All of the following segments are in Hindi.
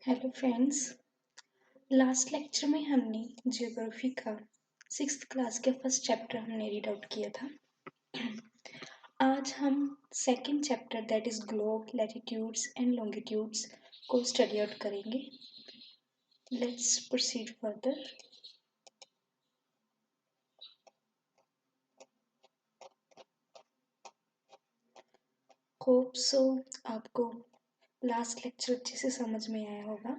Hello friends. लास्ट लेक्चर में हमने ज्योग्राफी का 6th क्लास का फर्स्ट चैप्टर हमने रीड आउट किया था। आज हम second chapter that is globe latitudes and longitudes को स्टडी आउट करेंगे। Let's proceed further. Hope so आपको लास्ट लेक्चर अच्छे से समझ में आया होगा।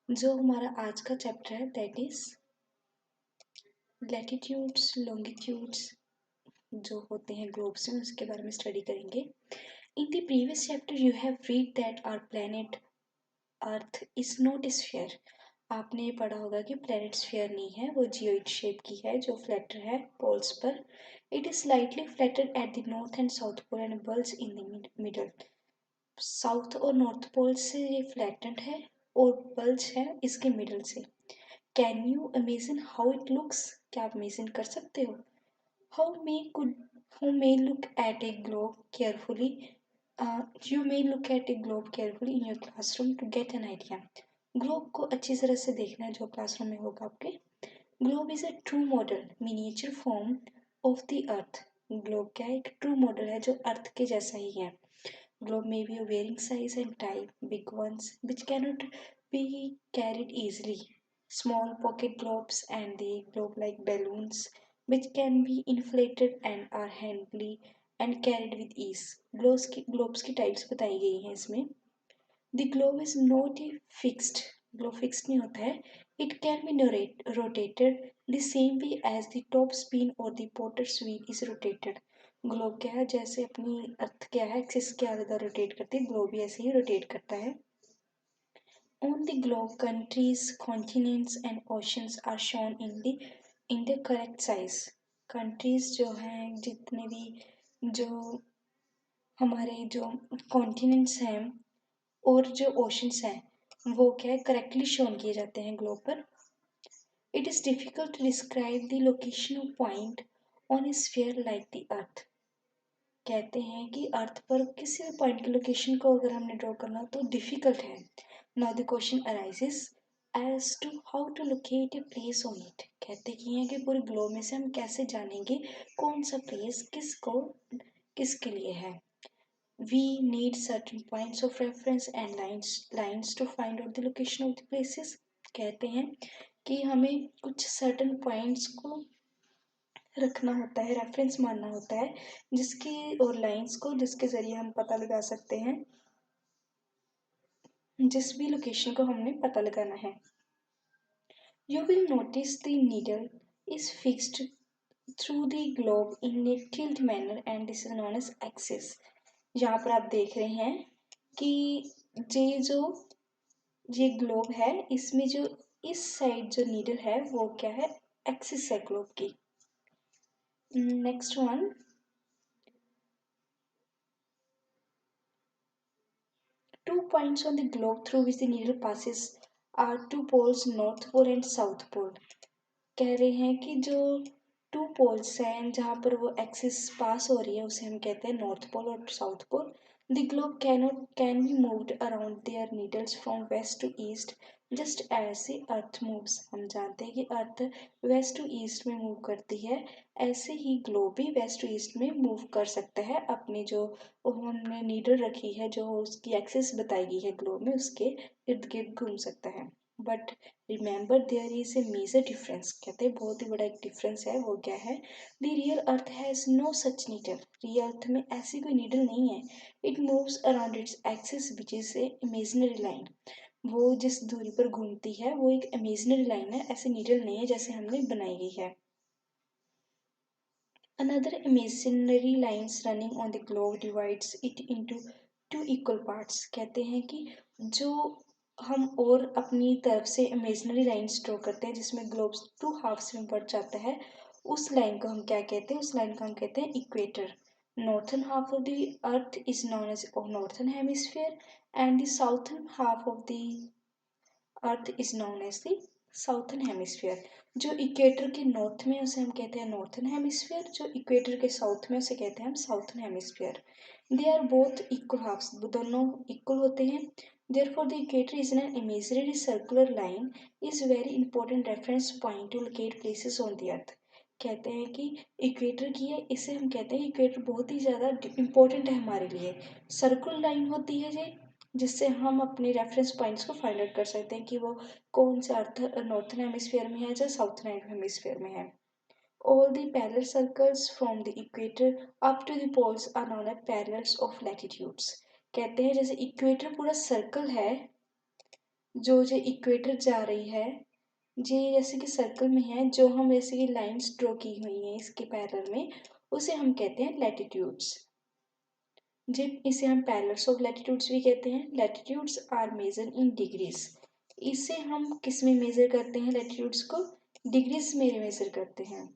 जो हमारा आज का चैप्टर है दैट इज लैटिट्यूड्स लॉन्गिट्यूड्स जो होते हैं ग्लोब्स में, उसके बारे में स्टडी करेंगे। In the previous chapter, you have read that our planet Earth is not a sphere. आपने ये पढ़ा होगा कि प्लेनेट स्फीयर नहीं है, वो जियोइड शेप की है जो फ्लैटर है पोल्स पर। It is slightly flatted at the north and south pole and bulge in the middle. South और नॉर्थ पोल से ये फ्लैटेंड है और बल्ज है इसके मिडल से। Can you imagine how it looks? क्या आप इमेजिन कर सकते हो? How may could Who may look at a globe carefully you may look at a globe carefully in your classroom to get an idea. Globe को अच्छी तरह से देखना है जो क्लासरूम में होगा आपके। Globe is a true model miniature form of the earth. Globe क्या है? एक ट्रू मॉडल है जो अर्थ के जैसा ही है। ग्लोब में be varying size and type, big ones which cannot be carried easily, small pocket globes and the globe like balloons which can be inflated and are handily and carried with ease. Globes की टाइप्स बताई गई हैं इसमें। The globe is not a fixed. Globe fixed नहीं होता है। It can be rotated the same way as the top spin और the potter's wheel is rotated. Globe क्या है? जैसे अपनी अर्थ क्या है एक्सिस के आगे रोटेट करती है, ग्लोब भी ऐसे ही रोटेट करता है। On the globe, countries, continents and oceans are shown in the correct size. Countries जो हैं जितने भी जो हमारे जो कॉन्टिनेंट्स हैं और जो ओशंस हैं वो क्या है करेक्टली शोन किए जाते हैं ग्लोब पर। It is difficult to describe the location of point on a sphere like the earth. कहते हैं कि अर्थ पर किसी भी पॉइंट की लोकेशन को अगर हमने ड्रॉ करना तो डिफिकल्ट है। Now the question arises as to how to locate a place on it. कहते कि हैं कि पूरे ग्लोब में से हम कैसे जानेंगे कौन सा प्लेस किसके लिए है। We need certain points of reference and lines to find out the location of the places. कहते हैं कि हमें कुछ certain points को रखना होता है, रेफरेंस मानना होता है जिसकी और लाइंस को जिसके जरिए हम पता लगा सकते हैं जिस भी लोकेशन को हमने पता लगाना है। You will notice the needle is fixed through the globe in a tilt manner and this is known as axis. यहाँ पर आप देख रहे हैं कि ये ग्लोब है, इसमें जो इस साइड जो नीडल है वो क्या है? एक्सिस है ग्लोब की। Next one, two points on the globe through which the needle passes are two poles, north pole and south pole. कह रहे हैं कि जो टू पोल्स हैं जहाँ पर वो एक्सिस पास हो रही है उसे हम कहते हैं नॉर्थ पोल और south pole. The globe can be moved around their needles from west to east just as the earth moves. हम जानते हैं कि अर्थ वेस्ट टू ईस्ट में मूव करती है, ऐसे ही ग्लोब भी वेस्ट टू ईस्ट में मूव कर सकता है। अपनी जो हमने नीडल रखी है जो उसकी एक्सिस बताई गई है ग्लोब में उसके इर्द गिर्द घूम सकता है। But remember there is a major difference. कहते हैं बहुत ही बड़ा एक डिफरेंस है। वो क्या है? The real earth has no such needle. Real earth में ऐसी कोई नीडल नहीं है। It moves around its axis which is an imaginary line. वो जिस दूरी पर घूमती है वो एक इमेजिनरी लाइन है, ऐसी नीडल नहीं है जैसे हमने बनाई गई है। Another imaginary lines running on the globe divides it into two equal parts. कहते हैं कि जो हम और अपनी तरफ से इमेजिनरी लाइन्स ड्रॉ करते हैं जिसमें ग्लोब टू हाफ्स में बढ़ जाता है, उस लाइन को हम क्या कहते हैं? उस लाइन को हम कहते हैं equator. Northern half of the earth is known as northern hemisphere and the southern half of the earth is known as the southern hemisphere. जो इक्वेटर के नॉर्थ में उसे हम कहते हैं नॉर्थर्न हेमिस्फीयर, जो इक्वेटर के साउथ में उसे कहते हैं हम southern hemisphere. They are both equal halfs, दोनों इक्वल होते हैं। Therefore, the equator is an imaginary circular line is very important reference point to locate places on the earth। कहते हैं कि इक्वेटर की है, इसे हम कहते हैं इक्वेटर बहुत ही ज़्यादा इम्पोर्टेंट है हमारे लिए। सर्कुलर लाइन होती है ये, जिससे हम अपने रेफरेंस पॉइंट्स को फाइंड आउट कर सकते हैं कि वो कौन सा अर्थ नॉर्थन हेमिस्फीयर में है या साउथर्न हेमिस्फीयर में है। All the parallel circles from the equator up to the poles are known as parallels of latitudes। कहते हैं जैसे इक्वेटर पूरा सर्कल है, जो इक्वेटर जा रही है जी, जैसे कि सर्कल में है, जो हम जैसे कि लाइंस ड्रॉ की हुई हैं इसके पैरेलल में, उसे हम कहते हैं लैटिट्यूड्स। जी, इसे हम पैरेलल्स ऑफ लैटिट्यूड्स भी कहते हैं। Latitudes are measure in degrees. इसे हम किस में मेजर करते हैं? लैटिट्यूड्स को डिग्रीज में मेजर करते हैं।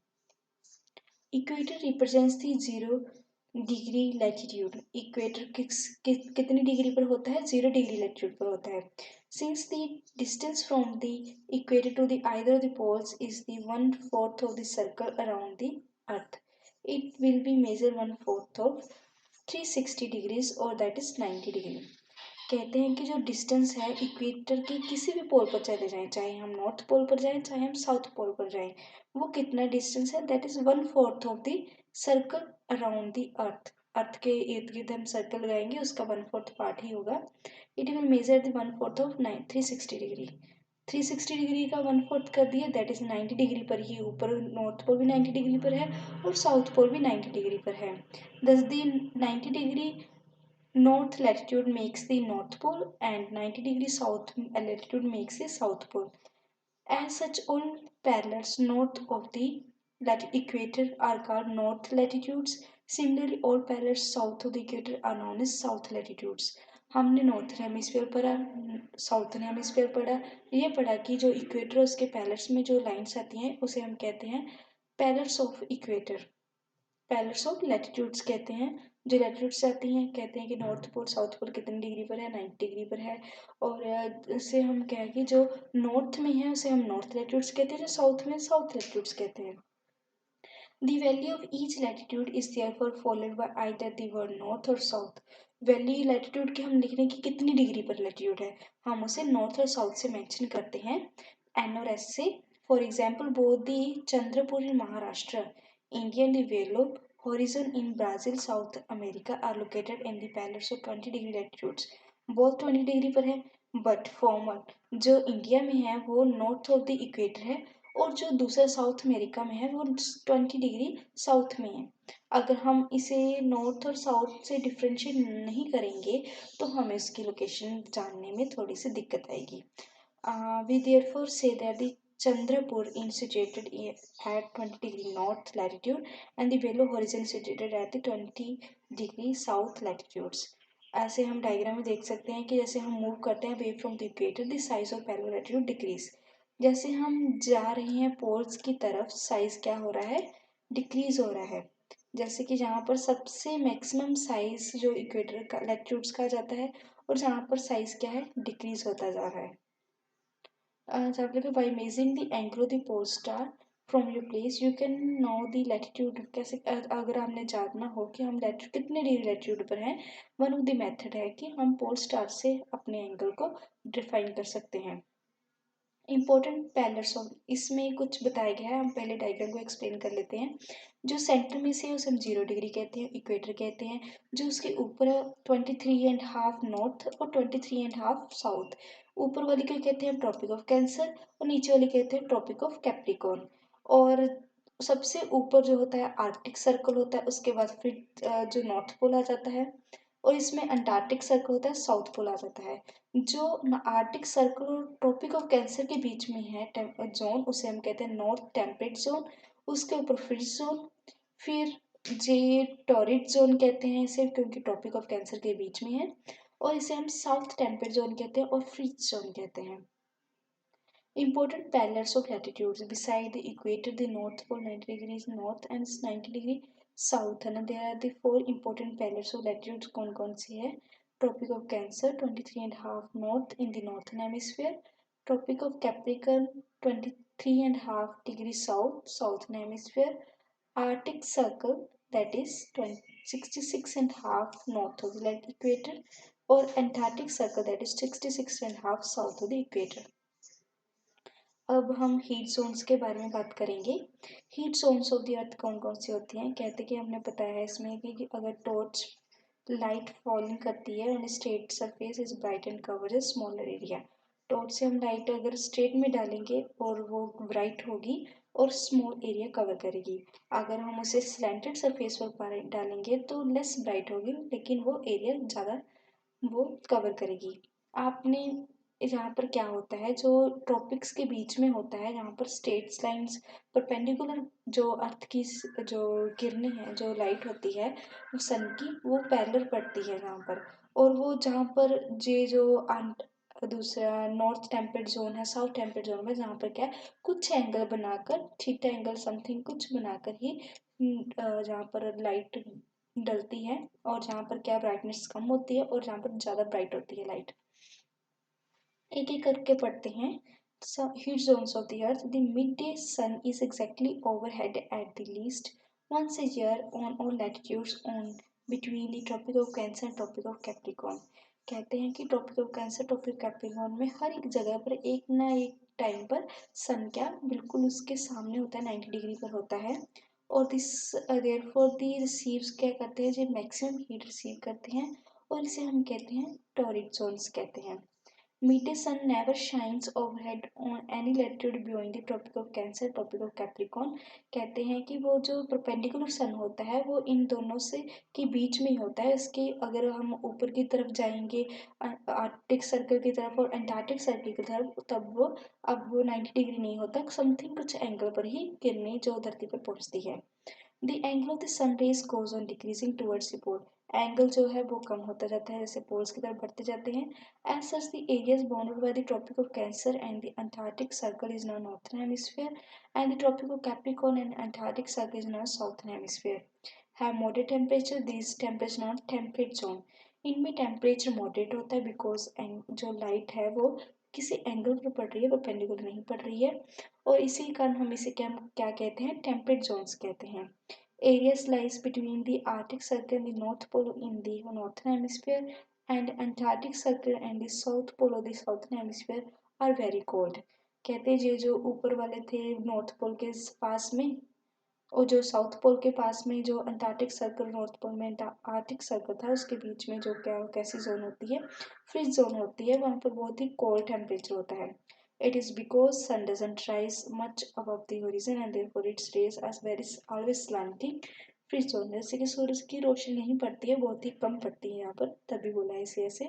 Equator represents the 0 degree latitude. Equator कितनी डिग्री पर होता है? 0 डिग्री लैटिट्यूड पर होता है। Since the distance from the equator to the either of the poles is the 1/4 of the circle around the earth, it will be measure 1/4 of 360 degrees और दैट इज 90 डिग्री। कहते हैं कि जो डिस्टेंस है इक्वेटर के किसी भी पोल पर चले जाएं, चाहे हम नॉर्थ पोल पर जाएं चाहे हम साउथ पोल पर जाएं, वो कितना डिस्टेंस है? That is 1/4 of the circle around the earth. Earth के इर्द गिर्द हम सर्कल लगाएंगे, उसका 1/4 पार्ट ही होगा। It will measure the 1/4 of 360 degree. 360 degree का 1/4 कर दिया, दैट इज 90 डिग्री पर ही। ऊपर नॉर्थ पोल भी 90 डिग्री पर है और साउथ पोल भी 90 डिग्री पर है। दस दी 90 degree north latitude makes the north pole and 90 degree south latitude makes the south pole. As such, all parallels north of the equator are called north latitudes. Similarly, all parallels south of the equator are known as south latitudes। हमने नॉर्थन हेमिस्फीयर पढ़ा, साउथर्न हेमिस्फीयर पढ़ा, ये पढ़ा कि जो इक्वेटर उसके पैरेलल्स में जो लाइंस आती हैं उसे हम कहते हैं parallels of equator. Parallels of latitudes कहते हैं। जो लैटिट्यूड्स आती हैं, कहते हैं कि नॉर्थ पोल साउथ पोल कितनी डिग्री पर है? 90 डिग्री पर है। और इसे हम क्या कि जो नॉर्थ में है उसे हम नॉर्थ लैटिट्यूड्स कहते हैं, जो साउथ में साउथ लैटिट्यूड्स कहते हैं। The value of each latitude is therefore followed by either the word north or south। Value latitude के हम लिख रहे हैं कि कितनी डिग्री पर लैटिट्यूड है, हम उसे नॉर्थ और साउथ से मेंशन करते हैं एन और एस से। For example both the Chandrapur in Maharashtra, India and the वेलो horizon in Brazil, South America are located in the parallels of 20 degree latitudes। both 20 degree पर है, बट फॉर्मर जो इंडिया में है वो नॉर्थ ऑफ द इक्वेटर है और जो दूसरा साउथ अमेरिका में है वो 20 डिग्री साउथ में है। अगर हम इसे नॉर्थ और साउथ से डिफ्रेंशिएट नहीं करेंगे तो हमें इसकी लोकेशन जानने में थोड़ी सी दिक्कत आएगी। We therefore say that the Chandrapur is situated at 20 degree north latitude and the Velo horizon is situated at the 20 degree south latitudes। ऐसे हम डायग्राम में देख सकते हैं कि जैसे हम मूव करते हैं away from the equator the size of parallel latitude decrease. जैसे हम जा रहे हैं पोल्स की तरफ, साइज क्या हो रहा है? डिक्रीज हो रहा है। जैसे कि जहाँ पर सबसे मैक्सिमम साइज जो इक्वेटर का लैटिट्यूड्स का जाता है और जहाँ पर साइज क्या है? डिक्रीज होता जा रहा है। by measuring the angle of the pole star from your place you can know the latitude। कैसे अगर हमने जानना हो कि हम लैटिट्यूड कितने डिग्री लैटिट्यूड पर हैं, वन ऑफ द मेथड है कि हम पोल स्टार से अपने एंगल को डिफाइन कर सकते हैं। इम्पोर्टेंट पैरेलल्स ऑफ, इसमें कुछ बताया गया है, हम पहले डायग्राम को एक्सप्लेन कर लेते हैं। जो सेंटर में से उसे हम 0 डिग्री कहते हैं, इक्वेटर कहते हैं। जो उसके ऊपर 23.5 नॉर्थ और 23.5 साउथ, ऊपर वाली को कहते हैं ट्रॉपिक ऑफ कैंसर और नीचे वाली कहते हैं ट्रॉपिक ऑफ कैप्रिकॉर्न। और सबसे ऊपर जो होता है आर्कटिक सर्कल होता है, उसके बाद फिर जो नॉर्थ पोल आ जाता है और इसमें अंटार्कटिक सर्कल होता है, साउथ पोल आ जाता है। जो आर्कटिक सर्कल और ट्रॉपिक ऑफ कैंसर के बीच में है जोन, उसे हम कहते हैं नॉर्थ टेम्परेट जोन। उसके ऊपर फ्रीज जोन, फिर जे टॉरिड जोन कहते हैं इसे क्योंकि ट्रॉपिक ऑफ कैंसर के बीच में है, और इसे हम साउथ टेम्परेट जोन कहते हैं और फ्रीज जोन कहते हैं। Important parallels of latitudes beside the equator, the North Pole 90 degrees north and 90 degree south, and there are the four important parallels of latitudes कौन कौन सी है? Tropic of Cancer 23.5 north in the northern hemisphere, Tropic of Capricorn 23.5 degrees south, southern hemisphere. Arctic Circle, that is 66.5 north of the equator, or Antarctic Circle, that is 66.5 south of the equator. अब हम हीट जोन्स के बारे में बात करेंगे। Heat zones of the earth कौन कौन सी होती हैं? कहते कि हमने बताया है इसमें कि अगर टॉर्च लाइट फॉलिंग करती है on straight surface is bright and cover a smaller area. Torch से हम लाइट अगर स्ट्रेट में डालेंगे और वो ब्राइट होगी और स्मॉल एरिया कवर करेगी। अगर हम उसे स्लैंटेड सरफेस पर डालेंगे तो लेस ब्राइट होगी लेकिन वो एरिया ज़्यादा वो कवर करेगी। आपने यहाँ पर क्या होता है, जो ट्रॉपिक्स के बीच में होता है जहाँ पर स्ट्रेट लाइंस परपेंडिकुलर जो अर्थ की जो किरणें हैं, जो लाइट होती है वो सन की, वो पैरेलल पड़ती है यहाँ पर। और वो जहाँ पर जो दूसरा नॉर्थ टेम्परेट जोन है, साउथ टेम्परेट जोन में जहाँ पर क्या है कुछ एंगल बनाकर, थीटा एंगल समथिंग कुछ बनाकर ही जहाँ पर लाइट डलती है और जहाँ पर क्या ब्राइटनेस कम होती है और जहाँ पर ज़्यादा ब्राइट होती है लाइट। एक एक करके पढ़ते हैं। Heat zones of the earth. The midday sun is exactly overhead at the least once a year on all latitudes on between the Tropic of Cancer and Tropic of Capricorn. कहते हैं कि tropic of Cancer tropic Capricorn में हर एक जगह पर एक ना एक टाइम पर सन क्या बिल्कुल उसके सामने होता है, 90 डिग्री पर होता है। और दिस देयरफॉर दी रिसीव्स क्या करते हैं, जो मैक्सिमम हीट रिसीव करते हैं और इसे हम कहते हैं टॉरिड जोन्स कहते हैं। Midday sun never shines overhead on any latitude beyond the Tropic of Cancer, Tropic of Capricorn. कहते हैं कि वो जो परपेंडिकुलर सन होता है वो इन दोनों से के बीच में ही होता है। इसके अगर हम ऊपर की तरफ जाएंगे आर्कटिक सर्कल की तरफ और अंटार्कटिक सर्कल की तरफ, तब वो अब वो 90 डिग्री नहीं होता, समथिंग कुछ एंगल पर ही किरणें जो धरती पर पहुंचती है। The angle of the sun rays goes on decreasing towards the pole. Angle जो है वो कम होता जाता है जैसे पोल्स की तरफ बढ़ते जाते हैं। As such, the areas bounded by the Tropic of Cancer and the Antarctic Circle is now Northern Hemisphere, and the Tropic of Capricorn and Antarctic Circle is now Southern Hemisphere. Have moderate temperature. These temperatures are temperate zone. इनमें टेम्परेचर मॉडरेट होता है बिकॉज जो लाइट है वो किसी एंगल पर पड़ रही है, परपेंडिकुलर नहीं पड़ रही है, और इसी कारण हम इसे क्या क्या कहते हैं, टेम्परेट जोन्स कहते हैं। Areas lies between the Arctic Circle and the North Pole in the Northern Hemisphere, and Antarctic Circle and the South Pole of the Southern Hemisphere are very cold. कहते हैं ये जो ऊपर वाले थे नॉर्थ पोल के पास में और जो साउथ पोल के पास में जो अंटार्कटिक सर्कल, नॉर्थ पोल में आर्कटिक सर्कल था, उसके बीच में जो क्या कैसी जोन होती है, फ्रीज जोन होती है, वहाँ पर बहुत ही कोल्ड टेम्परेचर होता है। It is because sun doesn't rise much above the horizon and therefore its rays are very always slanting. Freeze zone जैसे कि सूरज की रोशनी नहीं पड़ती है, बहुत ही कम पड़ती है यहाँ पर, तभी बोला है इसे ऐसे।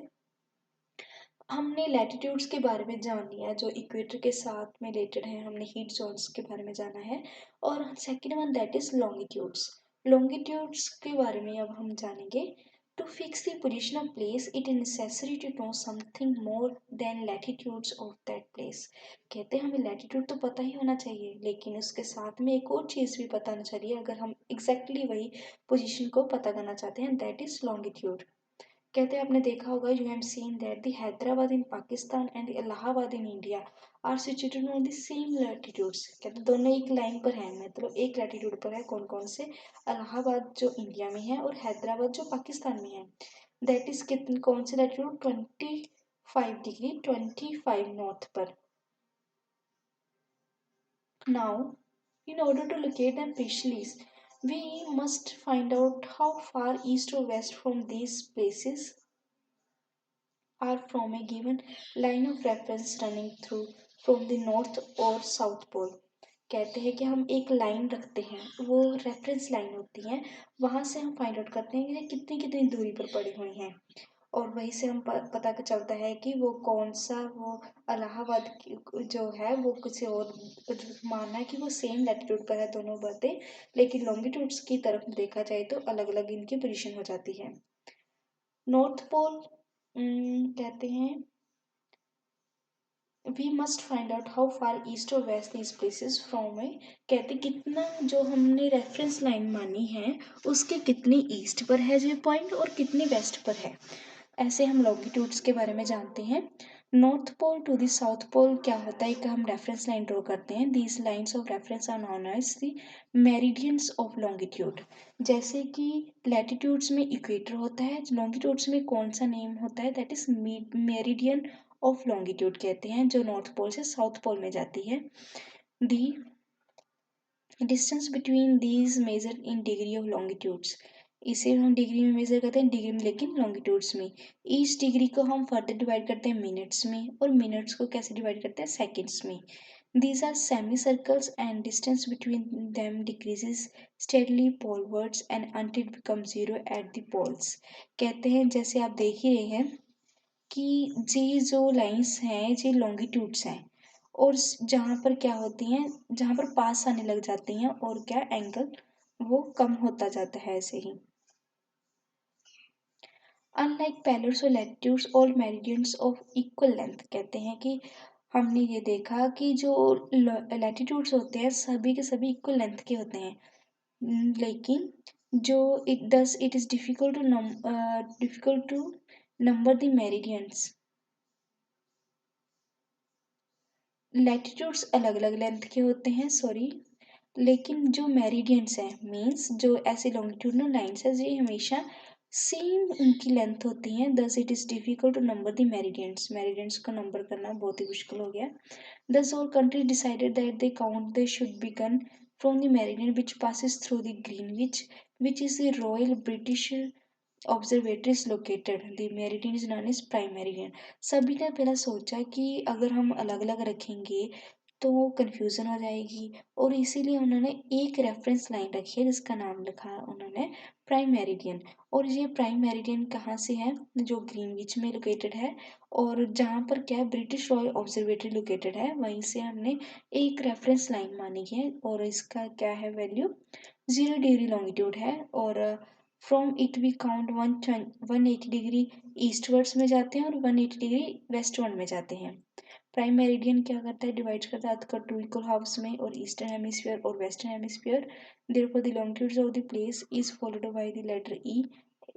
हमने लैटिट्यूड्स के बारे में जान लिया जो इक्वेटर के साथ में रिलेटेड है, हमने हीट जोन्स के बारे में जाना है। और second one that is longitudes. Longitudes के बारे में अब हम जानेंगे। To fix the position of place it is necessary to know something more than latitudes of that place. कहते हैं हमें लैटिट्यूड तो पता ही होना चाहिए लेकिन उसके साथ में एक और चीज़ भी पता होना चाहिए अगर हम एग्जैक्टली वही पोजिशन को पता करना चाहते हैं, दैट इज लॉन्गिट्यूड। कहते हैं आपने देखा होगा, you have seen that the Hyderabad in Pakistan and the Allahabad in India are situated on the same latitudes. कहते हैं दोनों एक लाइन पर हैं, मतलब एक लैटिट्यूड पर है। कौन कौन से? इलाहाबाद जो इंडिया में है और हैदराबाद जो पाकिस्तान में है। दैट इज कितने कौन से लैटिट्यूड? 25 डिग्री 25 नॉर्थ पर। Now in order to locate them precisely, we must find out how far east or west from these places are from a given line of reference running through from the north or south pole। कहते हैं कि हम एक लाइन रखते हैं, वो रेफरेंस लाइन होती है, वहां से हम फाइंड आउट करते हैं कि कितनी कितनी दूरी पर पड़ी हुई हैं और वहीं से हम पता चलता है कि वो कौन सा वो इलाहाबाद जो है वो किसी और मानना है कि वो सेम लैटिट्यूड पर है दोनों बातें, लेकिन लॉन्गिट्यूड्स की तरफ देखा जाए तो अलग अलग इनकी पोजीशन हो जाती है। नॉर्थ पोल कहते हैं we must find out how far east और west these places from A. कहते कितना जो हमने रेफरेंस लाइन मानी है उसके कितने ईस्ट पर है ये पॉइंट और कितने वेस्ट पर है। ऐसे हम लॉन्गिट्यूड्स के बारे में जानते हैं। North pole to the south pole क्या होता है, एक हम रेफरेंस लाइन ड्रॉ करते हैं। These lines of reference are known as the meridians of longitude. जैसे कि लैटिट्यूड्स में इक्वेटर होता है, लॉन्गिट्यूड्स में कौन सा नेम होता है, that is meridian of longitude कहते हैं, जो नॉर्थ पोल से साउथ पोल में जाती है। The distance between these measure in degree of longitudes, इसे हम डिग्री में मेजर करते हैं, डिग्री में लेकिन लॉन्गिट्यूड्स में। ईच डिग्री को हम फर्दर डिवाइड करते हैं मिनट्स में, और मिनट्स को कैसे डिवाइड करते हैं, सेकंड्स में। These are semi circles and distance between them decreases steadily polewards and until it becomes zero at the poles। कहते हैं जैसे आप देख ही रहे हैं कि ये जो लाइंस हैं ये लॉन्गिट्यूड्स हैं, और जहाँ पर क्या होती हैं, जहाँ पर पास आने लग जाती हैं और क्या एंगल वो कम होता जाता है ऐसे ही। अनलाइक पैलर्स और लैटिट्यूड्स और मेरिडियंस ऑफ इक्वल लेंथ, कहते हैं कि हमने ये देखा कि जो लैटिट्यूड्स होते हैं सभी के सभी इक्वल लेंथ के होते हैं, लेकिन जो it is difficult to number the meridians. Latitudes अलग अलग लेंथ के होते हैं, सॉरी, लेकिन जो मेरिडियंस हैं मीन्स जो ऐसे लॉन्गिट्यूडनल लाइन्स है ये हमेशा सेम उनकी लेंथ होती हैं। Thus it is difficult to number the meridians, meridians को नंबर करना बहुत ही मुश्किल हो गया। Thus all country decided that they count they should begin from the meridian which passes through the Greenwich which is the royal British observatory is located, the meridian is known as prime meridian. सभी ने पहला सोचा कि अगर हम अलग अलग रखेंगे तो कंफ्यूजन हो जाएगी, और इसीलिए उन्होंने एक रेफरेंस लाइन रखी है जिसका नाम लिखा उन्होंने प्राइम मेरिडियन। और ये प्राइम मेरिडियन कहाँ से है, जो ग्रीनविच में लोकेटेड है, और जहाँ पर क्या है ब्रिटिश रॉयल ऑब्जर्वेटरी लोकेटेड है, वहीं से हमने एक रेफरेंस लाइन मानी है, और इसका क्या है वैल्यू 0 डिग्री लॉन्गिट्यूड है। और from it we count 180 degree eastwards में जाते हैं और 180 डिग्री वेस्टवर्ड में जाते हैं। प्राइम मेरिडियन क्या करता है, डिवाइड करता है अर्थ को टू इक्वल हाफ्स में, और ईस्टर्न हेमिस्फीयर और western hemisphere. Therefore the longitudes of the place is followed by the letter E,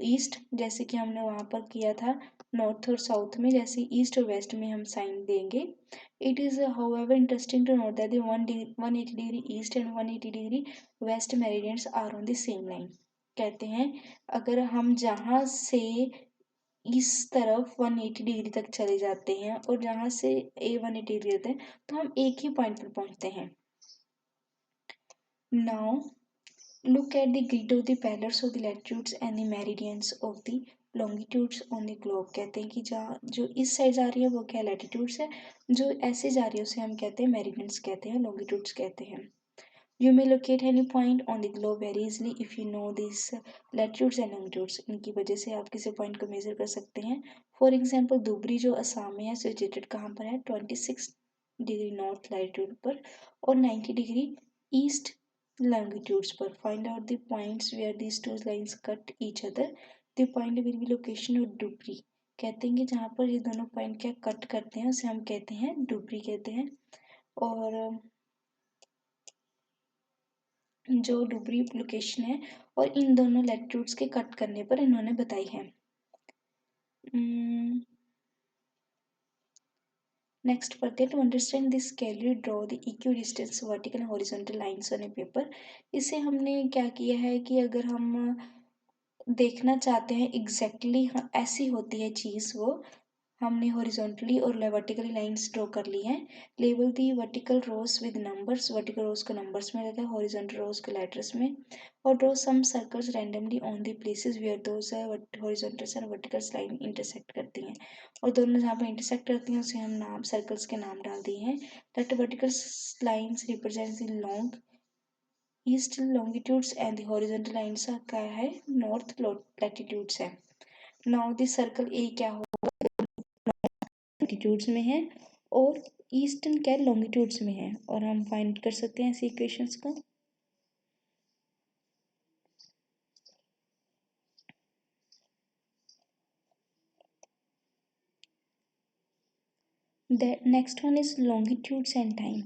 east, जैसे कि हमने वहां पर किया था नॉर्थ और साउथ में, जैसे ईस्ट और वेस्ट में हम साइन देंगे। It is however interesting to note that the 180 degree east and 180 degree west meridians are on the same line. कहते हैं अगर हम जहाँ से इस तरफ 180 डिग्री तक चले जाते हैं और जहाँ से ए 180 डिग्री होते हैं तो हम एक ही पॉइंट पर पहुंचते हैं। Now look at the grid of the parallels of the latitudes and the meridians of the longitudes on the globe. कहते हैं कि जहाँ जो इस साइड जा रही है वो क्या लैटिट्यूड्स है, जो ऐसे जा रही है उसे हम कहते हैं मेरिडियंस कहते हैं, लॉन्गिट्यूड्स कहते हैं। You may locate any point on the globe very easily if you know these latitudes and longitudes। इनकी वजह से आप किसी पॉइंट को मेजर कर सकते हैं। फॉर एग्जाम्पल धुबरी जो असम में है सिचुएटेड कहाँ पर है, 26 डिग्री नॉर्थ लैटिट्यूड पर और 90 डिग्री ईस्ट लॉन्गिट्यूड्स पर। Find out the points where these two lines cut each other, the point will be location of Dhubri. कहते हैं कि जहाँ पर ये दोनों पॉइंट क्या कट करते हैं उसे हम कहते हैं डुबरी कहते हैं। और जो डुबरी लोकेशन है और इन दोनों लैटिट्यूड्स के कट करने पर इन्होंने बताई है। नेक्स्ट पढ़ते हैं, to understand this clearly draw the equidistance vertical and horizontal lines on a paper. इसे हमने क्या किया है कि अगर हम देखना चाहते हैं एग्जैक्टली ऐसी होती है चीज़, वो हमने हॉरिजॉन्टली और वर्टिकली लाइंस ड्रॉ कर ली हैं। Label the vertical rows with numbers, vertical rows को नंबर्स में रखा है, हॉरिजॉन्टल रोज को लेटर्स में। और draw some circles randomly on the places where those horizontals and verticals line intersect करती हैं, और दोनों जहाँ पर इंटरसेक्ट करती हैं उसे हम नाम सर्कल्स के नाम डाल दिए हैं। That vertical lines represents the long east longitudes and the horizontal lines क्या है, नॉर्थ लैटिट्यूड्स है। नाउ द सर्कल ए क्या लॉन्गिट्यूड्स में है और ईस्टर्न क्या लॉन्गिट्यूड्स में है, और हम फाइंड कर सकते हैं ऐसी इक्वेशंस को। Next one is longitudes and time.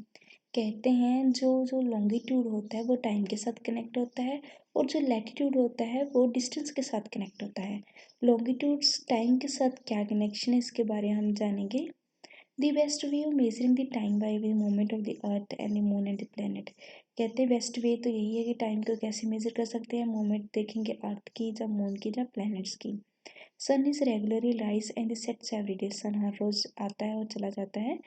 कहते हैं जो जो लॉन्गिट्यूड होता है वो टाइम के साथ कनेक्ट होता है, और जो लैटिट्यूड होता है वो डिस्टेंस के साथ कनेक्ट होता है। लॉन्गिट्यूड्स टाइम के साथ क्या कनेक्शन है इसके बारे में हम जानेंगे। The best way of measuring the time by the movement of the earth and the moon and the planet. कहते हैं बेस्ट वे तो यही है कि टाइम को कैसे मेजर कर सकते हैं, मूवमेंट देखेंगे अर्थ की, जब मून की, जब प्लैनेट्स की। Sun is regularly rise and sets every day. Sun हर रोज आता है और चला जाता है।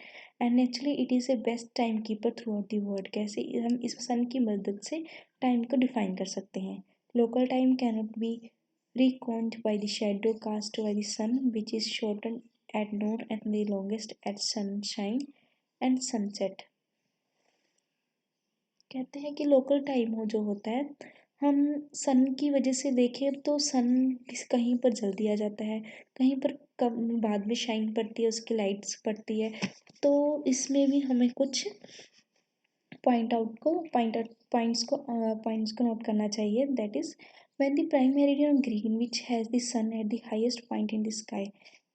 And naturally it is a best time keeper throughout the world. कैसे हम इस सन की मदद से टाइम को डिफाइन कर सकते हैं। Local time cannot be reckoned by the shadow cast by the sun, which is shortened at noon and the longest at sunshine and sunset। कहते हैं कि लोकल टाइम हो जो होता है, हम सन की वजह से देखें तो सन कहीं पर जल्दी आ जाता है, कहीं पर कम बाद में शाइन पड़ती है, उसकी लाइट्स पड़ती है। तो इसमें भी हमें कुछ पॉइंट्स को नोट करना चाहिए। That is when the prime meridian Greenwich has the sun at the highest point in the sky.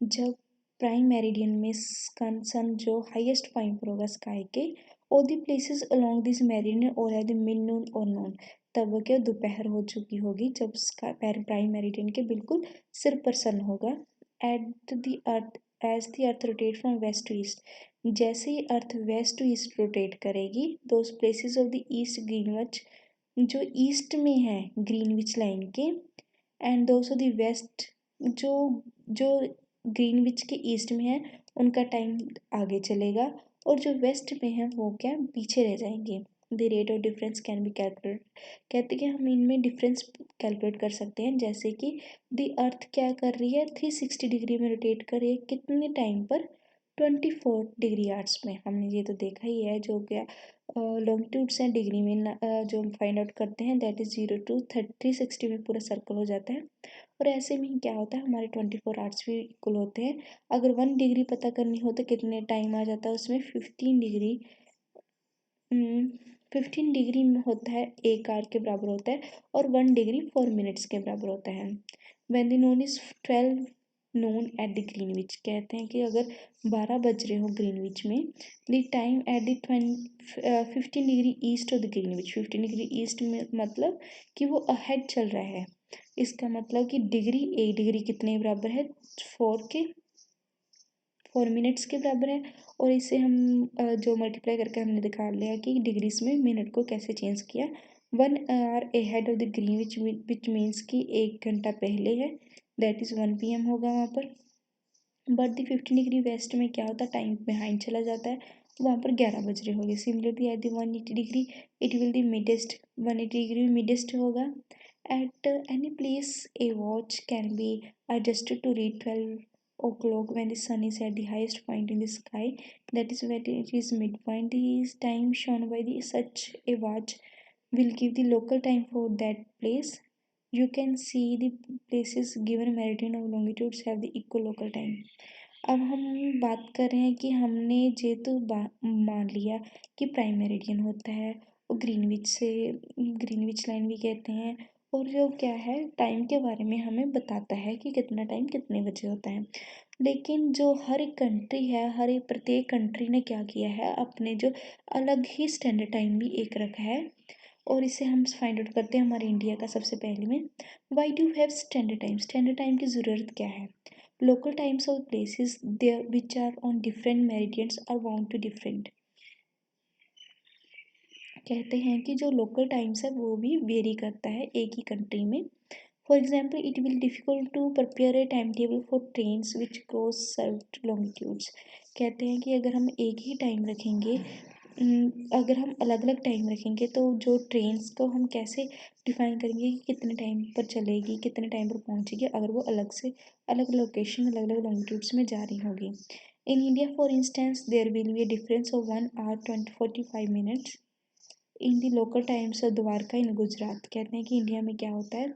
जब प्राइम मेरिडियन में सन जो हाईएस्ट पॉइंट पर होगा स्काई के, और the places along this meridian और एट द मिड नून और नून, तब वो क्या दोपहर हो चुकी होगी, जब प्राइम मेरिडियन के बिल्कुल सिर पर सन होगा। At the earth as the earth rotate from west to east. जैसे ही earth west to east rotate करेगी, those places of the east Greenwich जो ईस्ट में है ग्रीनविच लाइन के, and those of the west जो जो ग्रीनविच के ईस्ट में है, उनका टाइम आगे चलेगा, और जो वेस्ट में है वो क्या पीछे रह जाएंगे। The rate of difference can be calculate. कहते हैं कि हम इनमें डिफरेंस कैलकुलेट कर सकते हैं। जैसे कि द अर्थ क्या कर रही है, 360 डिग्री में रोटेट कर रही है, कितने टाइम पर, 24 डिग्री आवर्स में। हमने ये तो देखा ही है। जो क्या लॉन्गिट्यूड्स हैं डिग्री में जो हम फाइंड आउट करते हैं, दैट इज़ 0 to 360 में पूरा सर्कल हो जाता है। और ऐसे में क्या होता है, हमारे 24 आवर्स भी इक्वल होते हैं। अगर 1 डिग्री पता करनी हो तो कितने टाइम आ जाता है उसमें, 15 डिग्री। 15 डिग्री में होता है 1 आवर के बराबर होता है, और 1 डिग्री 4 मिनट्स के बराबर होता है। When the Noon is 12 Noon at the Greenwich. कहते हैं कि अगर 12 बज रहे हो ग्रीनविच में, the time at the 15 degree east of the Greenwich. 15 degree east में मतलब कि वो अहेड चल रहा है। इसका मतलब कि डिग्री, 1 डिग्री कितने बराबर है, 4 मिनट्स के बराबर है। और इसे हम जो मल्टीप्लाई करके हमने दिखा लिया कि डिग्रीज में मिनट को कैसे चेंज किया। 1 hour ahead of the Greenwich means कि 1 घंटा पहले है, दैट इज़ 1 PM होगा वहाँ पर। बट द 15 डिग्री वेस्ट में क्या होता है, टाइम बिहाइंड चला जाता है, वहाँ पर 11 बज रहे होंगे। Similarly at the 180 degree it will the midst, 180 degree में मिडेस्ट होगा। At any place a watch can be adjusted to read 12 o'clock when the sun is at the highest point in the sky. That is when it is midpoint. The time shown by the such a watch will give the local time for that place. You can see the places given meridian or longitudes have the equal local time. अब हम बात कर रहे हैं कि हमने ये तो मान लिया कि प्राइम मेरिडियन होता है, और ग्रीनविच लाइन भी कहते हैं, और जो क्या है टाइम के बारे में हमें बताता है कि कितना टाइम कितने बजे होता है। लेकिन जो हर एक कंट्री है, हर एक प्रत्येक कंट्री ने क्या किया है, अपने जो अलग ही स्टैंडर्ड टाइम भी एक रखा है, और इसे हम फाइंड आउट करते हैं हमारे इंडिया का सबसे पहले में। Why do have standard time. Standard time की ज़रूरत क्या है। Local times of places there which are on different meridians are bound to different. कहते हैं कि जो लोकल टाइम्स है वो भी वेरी करता है एक ही कंट्री में। For example it will difficult to prepare a time table for trains which cross several longitudes. कहते हैं कि अगर हम एक ही टाइम रखेंगे, अगर हम अलग अलग टाइम रखेंगे तो जो ट्रेन्स को हम कैसे डिफाइन करेंगे कि कितने टाइम पर चलेगी, कितने टाइम पर पहुंचेगी, अगर वो अलग से अलग लोकेशन, अलग अलग लॉन्गिट्यूड्स में जा रही होगी। In India for instance there will be a difference of 1 hour 45 minutes in the local times of Dwarka in Gujarat. कहते हैं कि इंडिया में क्या होता है,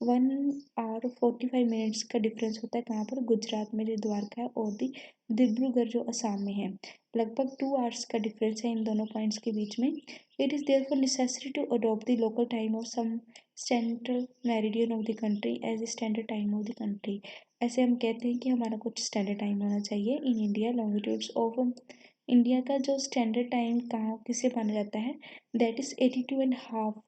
1 आवर 45 मिनट्स का डिफरेंस होता है कहाँ पर, गुजरात में जो द्वारका है, और दी डिब्रूगढ़ जो असम में है। लगभग 2 आवर्स का डिफरेंस है इन दोनों पॉइंट्स के बीच में। It is therefore necessary to adopt the local time of some central meridian of the country as a standard time of the country. ऐसे हम कहते हैं कि हमारा कुछ स्टैंडर्ड टाइम होना चाहिए in India. Longitudes of India का जो स्टैंडर्ड टाइम कहाँ किसे माना जाता है, दैट इज़ 82.5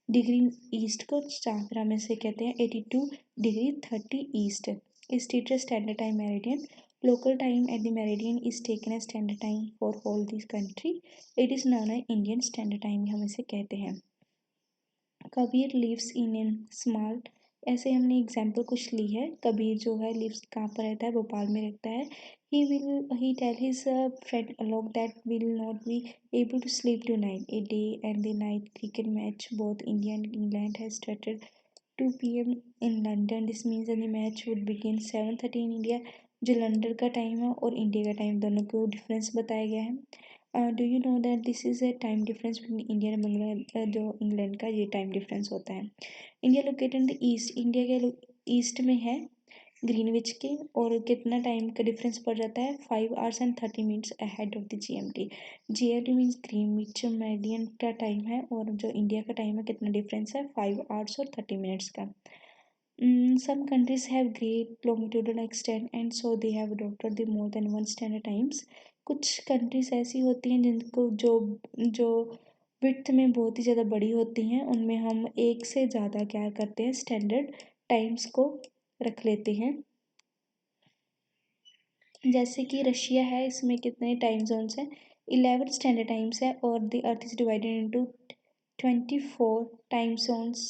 डिग्री ईस्ट को चांद्रा में से कहते हैं 82 degree 30 east. Status standard time meridian. Local time at the meridian is taken as standard time for whole this country. It is known as Indian Standard Time, हम इसे कहते हैं. Kabir lives in an small, ऐसे हमने एग्जाम्पल कुछ ली है. कबीर जो है लिव्स कहाँ पर रहता है, भोपाल में रहता है. He tell his friend Alok that will not be able to sleep tonight. A day and the night cricket match both India and England has started 2 p.m. in London. This means that the match would begin 7:30 in India. जो लंदन का टाइम है और इंडिया का टाइम दोनों को डिफरेंस बताया गया है. Do you know that this is a time difference between India and Bangladesh. जो इंग्लैंड का ये टाइम डिफरेंस होता है. India located in the east, India के ईस्ट में है ग्रीनविच के, और कितना टाइम का डिफरेंस पड़ जाता है 5 hours and 30 minutes ahead of the GMT. GMT means Greenwich meridian का टाइम है, और जो इंडिया का टाइम है कितना डिफरेंस है 5 hours और 30 minutes का. Some countries have great longitudinal extent and so they have adopted the more than one standard times. कुछ कंट्रीज ऐसी होती हैं जिनको जो विड्थ में बहुत ही ज़्यादा बड़ी होती हैं, उनमें हम एक से ज़्यादा क्या करते हैं, स्टैंडर्ड टाइम्स को रख लेते हैं. जैसे कि रशिया है, इसमें कितने टाइम जोन्स हैं, 11 स्टैंडर्ड टाइम्स है, और the earth is divided into 24 time zones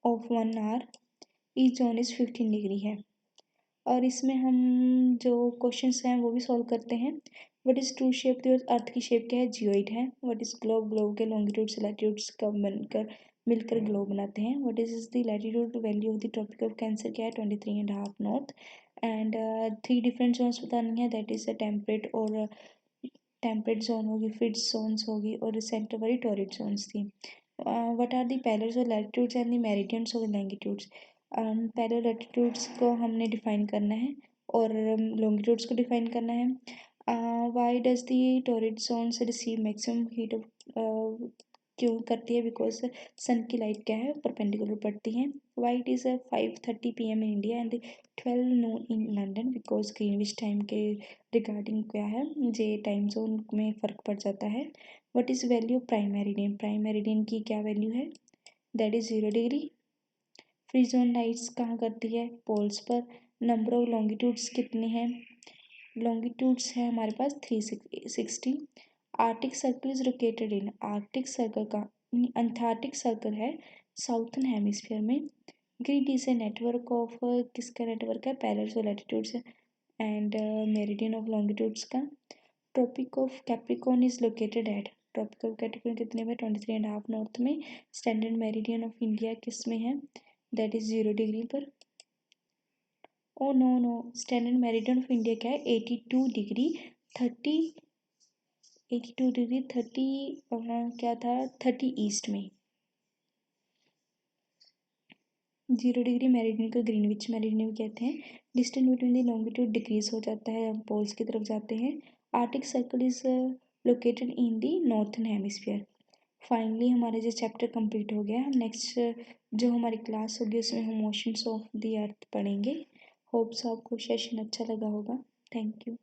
of 1 hour. Each zone is 15 degree है. और इसमें हम जो क्वेश्चंस हैं वो भी सॉल्व करते हैं. What is true shape, the earth की शेप क्या है, जियोइड है. व्हाट इज़ ग्लोब, ग्लोब के लॉन्गिट्यूड्स लैटिट्यूड्स का मिलकर ग्लोब बनाते हैं. What is the latitude value of the tropic of cancer क्या है, 23.5 नॉर्थ. एंड 3 डिफरेंट जोन्स बतानी है, दैट इज़ टेम्परेट और टेम्परेट जोन होगी, फ्रिट्ज जोन्स होगी, और सेंटर वाली टॉरिड जोन्स थी. What are the parallels of latitudes and the meridians of longitudes. Parallel latitudes को हमने डिफाइन करना है और लॉन्गिट्यूड्स को डिफाइन करना है. Why does the torrid zones receive maximum heat of, क्यों करती है, बिकॉज सन की लाइट क्या है, परपेंडिकुलर पड़ती है. Why it is 5:30 PM in India and 12 noon in London, because Greenwich time के रिगार्डिंग क्या है, ये टाइम जोन में फ़र्क पड़ जाता है. What is value prime meridian, prime meridian की क्या वैल्यू है, that is 0 degree. Free zone lights कहाँ करती है, पोल्स पर. नंबर ऑफ लॉन्गिट्यूड्स कितने हैं, लॉन्गिट्यूड्स है हमारे पास 360. Arctic Circle is located in, Arctic Circle का अंटार्कटिक सर्कल है साउथर्न हेमिस्फीयर में. Grid is a network of, किसका नेटवर्क है, parallels of latitudes and meridian of longitudes का. Tropic of Capricorn is located at, Tropic of Capricorn कितने में, 23.5 नॉर्थ में. स्टैंडर्ड मेरिडियन ऑफ इंडिया किस में है, दैट इज 0 डिग्री पर. Oh no, standard meridian of India क्या है, 82 डिग्री 30, 82 डिग्री 30 क्या था, 30 ईस्ट में. 0 डिग्री मेरिडियन को ग्रीनविच मेरिडियन कहते हैं. Distance between the longitude decrease हो जाता है, हम पोल्स की तरफ जाते हैं. Arctic Circle is located in the northern hemisphere. Finally हमारा जो चैप्टर कंप्लीट हो गया. हम नेक्स्ट जो हमारी क्लास होगी उसमें हम मोशंस ऑफ द अर्थ पढ़ेंगे. होप्स आपको सेशन अच्छा लगा होगा. Thank you.